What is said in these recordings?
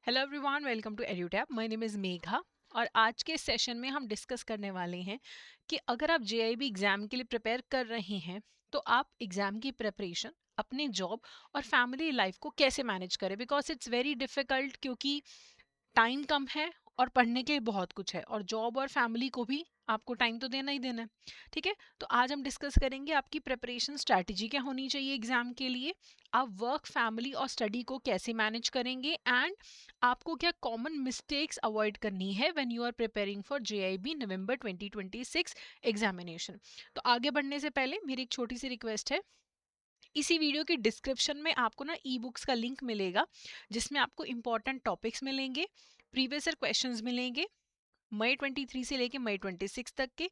Hello everyone, welcome to Edutap. My name is Megha और आज के सेशन में हम डिस्कस करने वाले हैं कि अगर आप जेआईबी एग्ज़ाम के लिए प्रिपेयर कर रहे हैं तो आप एग्ज़ाम की प्रिपरेशन, अपने जॉब और फैमिली लाइफ को कैसे मैनेज करें, बिकॉज इट्स वेरी डिफ़िकल्ट, क्योंकि टाइम कम है और पढ़ने के लिए बहुत कुछ है और जॉब और फैमिली को भी आपको टाइम तो देना ही देना है। ठीक है, तो आज हम डिस्कस करेंगे आपकी प्रिपरेशन स्ट्रैटेजी क्या होनी चाहिए एग्जाम के लिए, आप वर्क, फैमिली और स्टडी को कैसे मैनेज करेंगे, एंड आपको क्या कॉमन मिस्टेक्स अवॉइड करनी है when you are preparing for JIB November 2026 examination. तो आगे बढ़ने से पहले मेरी एक छोटी सी रिक्वेस्ट है, इसी वीडियो की डिस्क्रिप्शन में आपको ना ई बुक्स का लिंक मिलेगा जिसमें आपको इंपॉर्टेंट टॉपिक्स मिलेंगे, प्रीवियस ईयर क्वेश्चंस मिलेंगे मई 23 से लेके मई 26 तक के,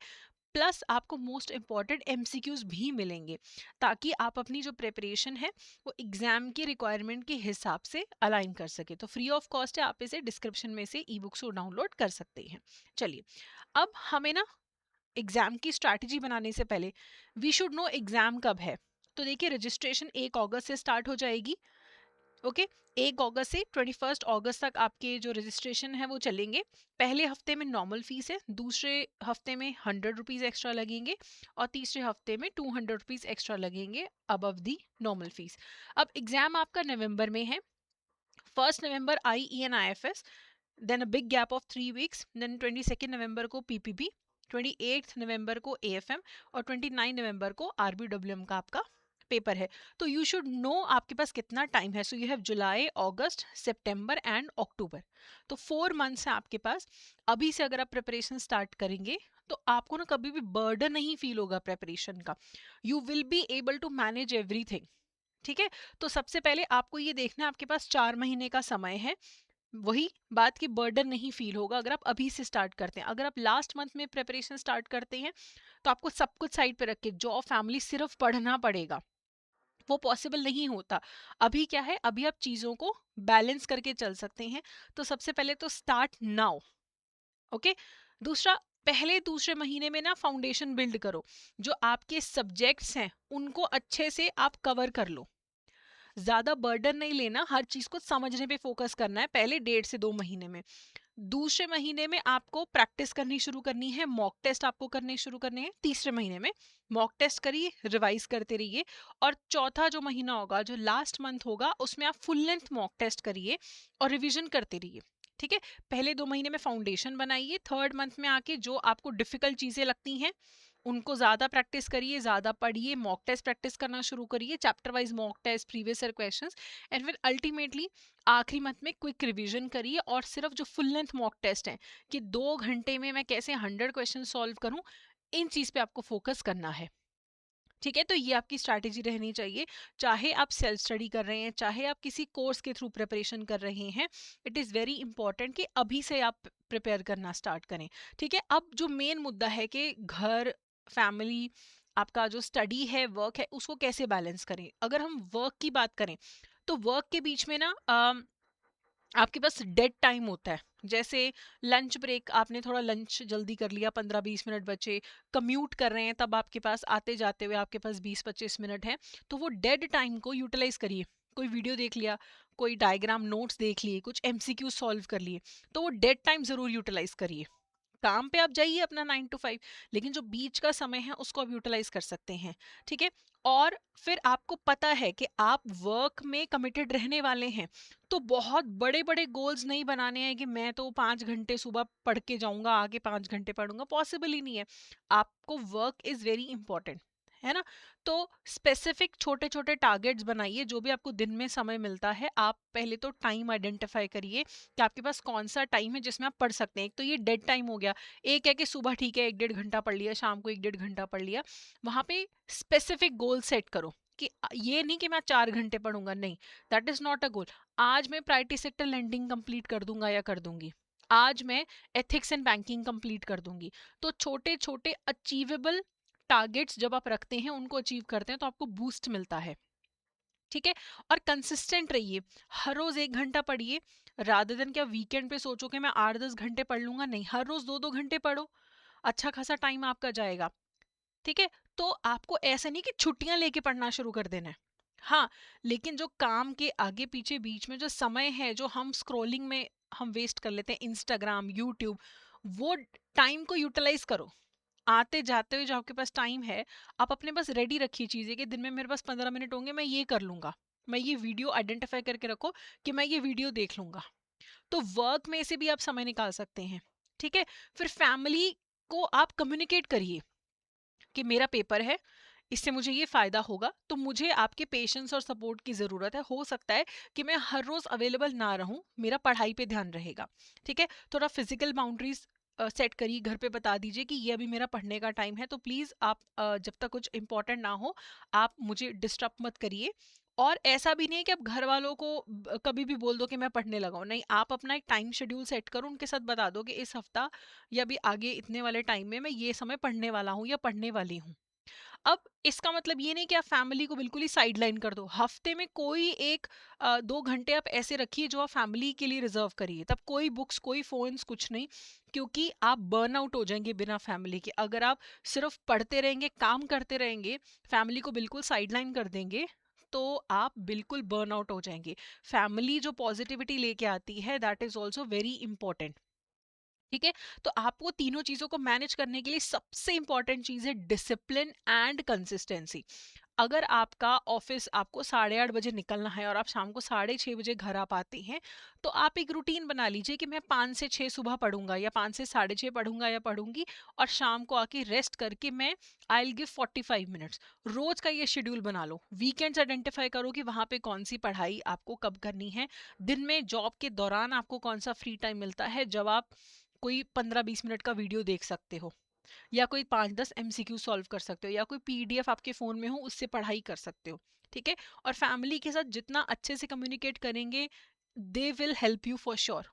प्लस आपको मोस्ट इंपॉर्टेंट एमसीक्यूज भी मिलेंगे, ताकि आप अपनी जो प्रिपरेशन है वो एग्जाम की रिक्वायरमेंट के हिसाब से अलाइन कर सके। तो फ्री ऑफ कॉस्ट है, आप इसे डिस्क्रिप्शन में से ई बुक्स को डाउनलोड कर सकते हैं। चलिए, अब हमें ना एग्जाम की स्ट्रैटेजी बनाने से पहले वी शुड नो एग्जाम कब है। तो देखिए, रजिस्ट्रेशन 1 अगस्त से स्टार्ट हो जाएगी। ओके, 1 अगस्त से 21 अगस्त तक आपके जो रजिस्ट्रेशन है वो चलेंगे। पहले हफ्ते में नॉर्मल फीस है, दूसरे हफ्ते में 100 रुपीज़ एक्स्ट्रा लगेंगे और तीसरे हफ्ते में 200 रुपीज़ एक्स्ट्रा लगेंगे अबव दी नॉर्मल फीस। अब एग्जाम आपका नवंबर में है। 1 नवंबर IEN IFS, then a big gap of 3 weeks, then 22 नवंबर को PPB, 28 नवंबर को AFM और 29 नवंबर को RBWM का आपका पेपर है। तो यू शुड नो आपके पास कितना टाइम है। So you have July, August, September and October. तो 4 मंथ्स है आपके पास। अभी से अगर आप प्रिपरेशन स्टार्ट करेंगे तो आपको ना कभी भी बर्डन नहीं फील होगा प्रिपरेशन का। You will be able to manage everything. ठीक है, तो सबसे पहले आपको ये देखना है, आपके पास 4 महीने का समय है। वही बात की बर्डन नहीं फील होगा अगर आप अभी से स्टार्ट करते हैं। अगर आप लास्ट मंथ में प्रिपरेशन स्टार्ट करते हैं तो आपको सब कुछ साइड पे रख के जॉब, फैमिली, सिर्फ पढ़ना पड़ेगा। वो पॉसिबल नहीं होता। अभी क्या है, अभी आप चीज़ों को बैलेंस करके चल सकते हैं। तो सबसे पहले तो स्टार्ट नाउ। ओके, दूसरा, पहले दूसरे महीने में ना फाउंडेशन बिल्ड करो। जो आपके सब्जेक्ट्स हैं उनको अच्छे से आप कवर कर लो। ज्यादा बर्डन नहीं लेना, हर चीज को समझने पे फोकस करना है पहले 1.5 से 2 महीने में। दूसरे महीने में आपको प्रैक्टिस करनी शुरू करनी है, मॉक टेस्ट आपको करने शुरू करने हैं। तीसरे महीने में मॉक टेस्ट करिए, रिवाइज करते रहिए। और चौथा जो महीना होगा, जो लास्ट मंथ होगा, उसमें आप फुल लेंथ मॉक टेस्ट करिए और रिवीजन करते रहिए। ठीक है, पहले 2 महीने में फाउंडेशन बनाइए, थर्ड मंथ में आके जो आपको डिफिकल्ट चीजें लगती हैं उनको ज्यादा प्रैक्टिस करिए, ज्यादा पढ़िए, मॉक टेस्ट प्रैक्टिस करना शुरू करिए, chapter wise mock test, previous year questions, and फिर अल्टीमेटली आखिरी मंथ में क्विक रिवीजन करिए। और सिर्फ जो फुल लेंथ मॉक टेस्ट है कि 2 घंटे में मैं कैसे 100 क्वेश्चन सॉल्व करूं, इन चीज पे आपको फोकस करना है। ठीक है, तो ये आपकी स्ट्रैटेजी रहनी चाहिए। चाहे आप सेल्फ स्टडी कर रहे हैं, चाहे आप किसी कोर्स के थ्रू प्रिपरेशन कर रहे हैं, इट इज़ वेरी इंपॉर्टेंट कि अभी से आप प्रिपेयर करना स्टार्ट करें। ठीक है, अब जो मेन मुद्दा है कि घर, फैमिली, आपका जो स्टडी है, वर्क है, उसको कैसे बैलेंस करें। अगर हम वर्क की बात करें तो वर्क के बीच में ना आपके पास डेड टाइम होता है। जैसे लंच ब्रेक, आपने थोड़ा लंच जल्दी कर लिया, 15-20 मिनट बचे, कम्यूट कर रहे हैं, तब आपके पास आते जाते हुए आपके पास 20-25 मिनट है। तो वो डेड टाइम को यूटिलाइज करिए। कोई वीडियो देख लिया, कोई डायग्राम नोट्स देख लिए, कुछ MCQ सॉल्व कर लिए, तो वो डेड टाइम जरूर यूटिलाइज करिए। काम पे आप जाइए अपना 9 to 5, लेकिन जो बीच का समय है उसको आप यूटिलाइज कर सकते हैं। ठीक है, और फिर आपको पता है कि आप वर्क में कमिटेड रहने वाले हैं, तो बहुत बड़े बड़े गोल्स नहीं बनाने हैं कि मैं तो 5 घंटे सुबह पढ़ के जाऊंगा, आगे 5 घंटे पढ़ूंगा, पॉसिबल ही नहीं है। आपको वर्क इज वेरी इंपॉर्टेंट, है ना। तो स्पेसिफिक छोटे छोटे टारगेट्स बनाइए। जो भी आपको दिन में समय मिलता है, आप पहले तो टाइम आइडेंटिफाई करिए कि आपके पास कौन सा टाइम है जिसमें आप पढ़ सकते हैं। एक तो ये डेड टाइम हो गया, एक है कि सुबह ठीक है 1-1.5 घंटा पढ़ लिया, शाम को 1-1.5 घंटा पढ़ लिया। वहां पे स्पेसिफिक गोल सेट करो कि ये नहीं कि मैं 4 घंटे पढ़ूंगा, नहीं, दैट इज नॉट अ गोल। आज मैं प्राइवेट सेक्टर लेंडिंग कंप्लीट कर दूंगा या कर दूंगी, आज मैं एथिक्स एंड बैंकिंग कंप्लीट कर दूंगी। तो छोटे छोटे अचीवेबल टारगेट्स जब आप रखते हैं, उनको अचीव करते हैं, तो आपको बूस्ट मिलता है। ठीक है, और कंसिस्टेंट रहिए, हर रोज 1 घंटा पढ़िए। रादर देन क्या वीकेंड पे सोचो कि मैं 8-10 घंटे पढ़ लूंगा, नहीं, हर रोज 2-2 घंटे पढ़ो, अच्छा खासा टाइम आपका जाएगा। ठीक है, तो आपको ऐसा नहीं कि छुट्टियां लेके पढ़ना शुरू कर देना है। हाँ, लेकिन जो काम के आगे पीछे बीच में जो समय है, जो हम स्क्रॉलिंग में हम वेस्ट कर लेते हैं, इंस्टाग्राम, यूट्यूब, वो टाइम को यूटिलाइज करो। आते जाते हुए जो आपके पास टाइम है, आप अपने पास रेडी रखिए चीजें कि दिन में मेरे पास 15 मिनट होंगे, मैं ये कर लूंगा। मैं ये वीडियो आइडेंटिफाई करके रखो कि मैं ये वीडियो देख लूंगा। तो वर्क में से भी आप समय निकाल सकते हैं। ठीक है। फिर फैमिली को आप कम्युनिकेट करिए कि मेरा पेपर है, इससे मुझे ये फायदा होगा, तो मुझे आपके पेशेंस और सपोर्ट की ज़रूरत है। हो सकता है कि मैं हर रोज़ अवेलेबल ना रहूं, मेरा पढ़ाई पे ध्यान रहेगा। ठीक है। थोड़ा फिजिकल बाउंड्रीज सेट करिए, घर पे बता दीजिए कि ये अभी मेरा पढ़ने का टाइम है, तो प्लीज़ आप जब तक कुछ इंपॉर्टेंट ना हो आप मुझे डिस्टर्ब मत करिए। और ऐसा भी नहीं है कि आप घर वालों को कभी भी बोल दो कि मैं पढ़ने लगा हूं। नहीं, आप अपना एक टाइम शेड्यूल सेट करो, उनके साथ बता दो कि इस हफ्ता या भी आगे इतने वाले टाइम में मैं ये समय पढ़ने वाला हूँ या पढ़ने वाली हूँ। अब इसका मतलब ये नहीं कि आप फैमिली को बिल्कुल ही साइडलाइन कर दो। हफ्ते में कोई एक 2 घंटे आप ऐसे रखिए जो आप फैमिली के लिए रिजर्व करिए। तब कोई बुक्स, कोई फोन्स, कुछ नहीं। क्योंकि आप बर्न आउट हो जाएंगे बिना फैमिली के। अगर आप सिर्फ पढ़ते रहेंगे, काम करते रहेंगे, फैमिली को बिल्कुल साइडलाइन कर देंगे, तो आप बिल्कुल बर्न आउट हो जाएंगे। फैमिली जो पॉजिटिविटी लेके आती है, that is also very important. ठीक है। तो आपको तीनों चीजों को मैनेज करने के लिए सबसे इंपॉर्टेंट चीज है डिसिप्लिन एंड कंसिस्टेंसी। अगर आपका ऑफिस, आपको 8:30 बजे निकलना है और आप शाम को 6:30 बजे घर आ पाते हैं, तो आप एक रूटीन बना लीजिए कि मैं 5 से 6 सुबह पढ़ूंगा या 5 से 6:30 पढ़ूंगा या पढ़ूंगी, और शाम को आके रेस्ट करके मैं आई विल गिव 45 मिनट्स। रोज का ये शेड्यूल बना लो। वीकेंड्स आइडेंटिफाई करो कि वहां पे कौन सी पढ़ाई आपको कब करनी है। दिन में जॉब के दौरान आपको कौन सा फ्री टाइम मिलता है जब आप कोई 15-20 मिनट का वीडियो देख सकते हो, या कोई 5-10 MCQ सॉल्व कर सकते हो, या कोई PDF आपके फोन में हो उससे पढ़ाई कर सकते हो। ठीक है। और फैमिली के साथ जितना अच्छे से कम्युनिकेट करेंगे, they will help you for sure.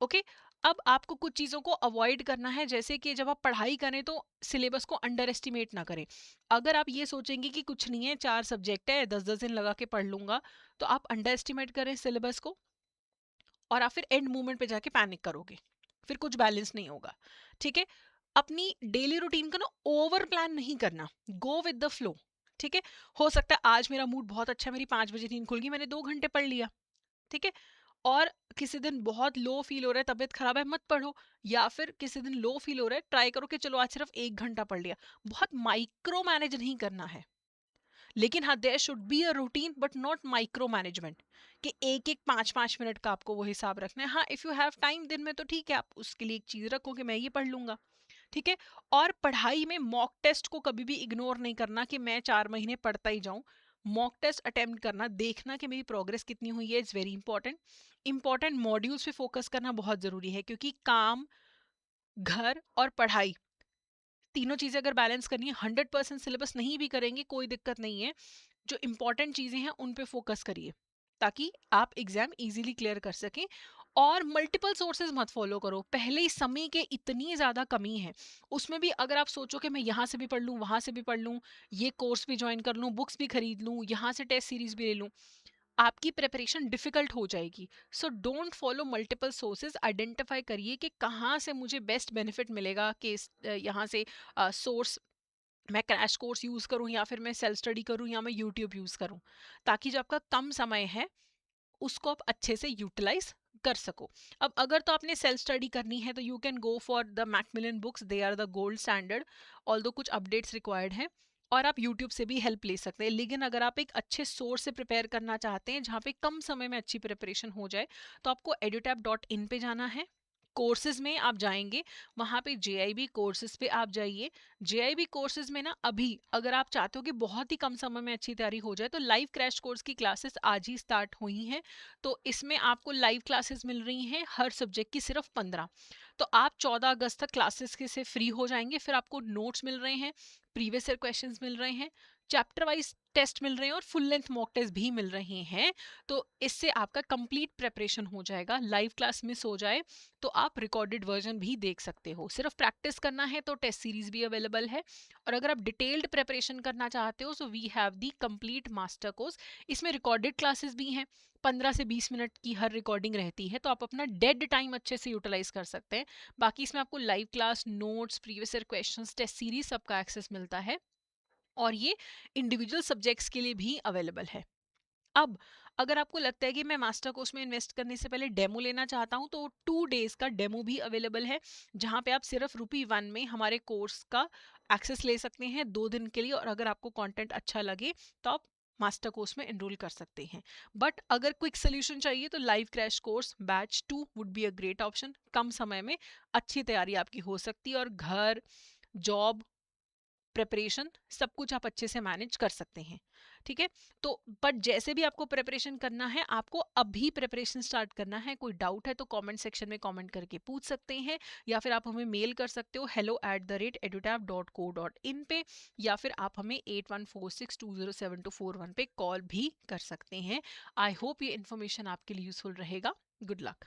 Okay. अब आपको कुछ चीज़ों को अवॉइड करना है, जैसे कि जब आप पढ़ाई करें तो सिलेबस को अंडर एस्टिमेट ना करें। अगर आप ये सोचेंगे कि कुछ नहीं है, 4 सब्जेक्ट है, 10-10 दिन लगा के पढ़ लूंगा, तो आप अंडर एस्टिमेट करें सिलेबस को, और आप फिर एंड मोमेंट पे जाके पैनिक करोगे, फिर कुछ बैलेंस नहीं होगा। ठीक है। अपनी डेली रूटीन का ना ओवर प्लान नहीं करना, गो विद द फ्लो। ठीक है। हो सकता है आज मेरा मूड बहुत अच्छा है, मेरी 5 बजे नींद खुल गई, मैंने 2 घंटे पढ़ लिया। ठीक है। और किसी दिन बहुत लो फील हो रहा है, तबीयत खराब है, मत पढ़ो। या फिर किसी दिन लो फील हो रहा है, ट्राई करो कि चलो आज सिर्फ 1 घंटा पढ़ लिया। बहुत माइक्रो मैनेज नहीं करना है, लेकिन हाँ, there should be a routine but not micro management, कि एक एक 5-5 मिनट का आपको वो हिसाब रखना है। हाँ, इफ यू हैव टाइम दिन में तो ठीक है, आप उसके लिए एक चीज रखो कि मैं ये पढ़ लूंगा। ठीक है। और पढ़ाई में मॉक टेस्ट को कभी भी इग्नोर नहीं करना कि मैं 4 महीने पढ़ता ही जाऊं। मॉक टेस्ट अटेम्प्ट करना, देखना कि मेरी प्रोग्रेस कितनी हुई है, is very important. Important modules पे फोकस करना बहुत जरूरी है, क्योंकि काम, घर और पढ़ाई, तीनों चीजें अगर बैलेंस करनी है, 100% सिलेबस नहीं भी करेंगे कोई दिक्कत नहीं है। जो इंपॉर्टेंट चीजें हैं उन पे फोकस करिए, ताकि आप एग्जाम इजीली क्लियर कर सकें। और मल्टीपल सोर्सेज मत फॉलो करो। पहले ही समय के इतनी ज़्यादा कमी है, उसमें भी अगर आप सोचो कि मैं यहाँ से भी पढ़ लूँ, वहाँ से भी पढ़ लूँ, ये कोर्स भी ज्वाइन कर लूँ, बुक्स भी खरीद लूँ, यहाँ से टेस्ट सीरीज भी ले लूँ, आपकी प्रिपरेशन डिफिकल्ट हो जाएगी। So don't follow multiple sources. Identify करिए कि कहाँ से मुझे बेस्ट बेनिफिट मिलेगा, कि यहाँ से सोर्स मैं क्रैश कोर्स यूज़ करूँ, या फिर मैं सेल्फ स्टडी करूँ, या मैं यूट्यूब यूज़ करूँ, ताकि जो आपका कम समय है उसको आप अच्छे से यूटिलाइज कर सको। अब अगर तो आपने सेल्फ स्टडी करनी है, तो you can go for the Macmillan books, they are the gold standard. Although कुछ अपडेट्स रिक्वायर्ड हैं, और आप यूट्यूब से भी हेल्प ले सकते हैं। लेकिन अगर आप एक अच्छे सोर्स से प्रिपेयर करना चाहते हैं जहाँ पे कम समय में अच्छी प्रिपरेशन हो जाए, तो आपको edutap.in पे जाना है। कोर्सेज में आप जाएंगे, वहाँ पे JIB कोर्सेज पे आप जाइए। JIB कोर्सेज में ना, अभी अगर आप चाहते हो कि बहुत ही कम समय में अच्छी तैयारी हो जाए, तो लाइव क्रैश कोर्स की क्लासेस आज ही स्टार्ट हुई हैं। तो इसमें आपको लाइव क्लासेस मिल रही हैं हर सब्जेक्ट की सिर्फ 15। तो आप 14 अगस्त तक क्लासेस के से फ्री हो जाएंगे। फिर आपको नोट्स मिल रहे हैं, प्रीवियस ईयर क्वेश्चंस मिल रहे हैं, चैप्टर वाइज टेस्ट मिल रहे हैं, और फुल लेंथ मॉक टेस्ट भी मिल रहे हैं। तो इससे आपका कंप्लीट प्रेपरेशन हो जाएगा। लाइव क्लास मिस हो जाए तो आप रिकॉर्डेड वर्जन भी देख सकते हो। सिर्फ प्रैक्टिस करना है तो टेस्ट सीरीज भी अवेलेबल है। और अगर आप डिटेल्ड प्रेपरेशन करना चाहते हो, so we have the complete master course. इसमें रिकॉर्डेड क्लासेस भी हैं, 15 से 20 मिनट की हर रिकॉर्डिंग रहती है, तो आप अपना डेड टाइम अच्छे से यूटिलाइज कर सकते हैं। बाकी इसमें आपको live class, notes, previous year questions, test series, सबका एक्सेस मिलता है। और ये इंडिविजुअल सब्जेक्ट्स के लिए भी अवेलेबल है। अब अगर आपको लगता है कि मैं मास्टर कोर्स में इन्वेस्ट करने से पहले डेमो लेना चाहता हूँ, तो 2 डेज का डेमो भी अवेलेबल है, जहाँ पे आप सिर्फ ₹1 में हमारे कोर्स का एक्सेस ले सकते हैं 2 दिन के लिए। और अगर आपको कंटेंट अच्छा लगे तो आप मास्टर कोर्स में एनरोल कर सकते हैं। बट अगर क्विक सोल्यूशन चाहिए तो live crash course batch 2 would be a great option. कम समय में अच्छी तैयारी आपकी हो सकती है और घर, जॉब, प्रिपरेशन सब कुछ आप अच्छे से मैनेज कर सकते हैं। ठीक है, तो बट जैसे भी आपको प्रिपरेशन करना है, आपको अभी प्रिपरेशन स्टार्ट करना है। कोई डाउट है तो कमेंट सेक्शन में कमेंट करके पूछ सकते हैं, या फिर आप हमें मेल कर सकते हो hello@edutap.co.in पे, या फिर आप हमें 8146207241 पे कॉल भी कर सकते हैं। आई होप ये इन्फॉर्मेशन आपके लिए यूजफुल रहेगा। Good luck.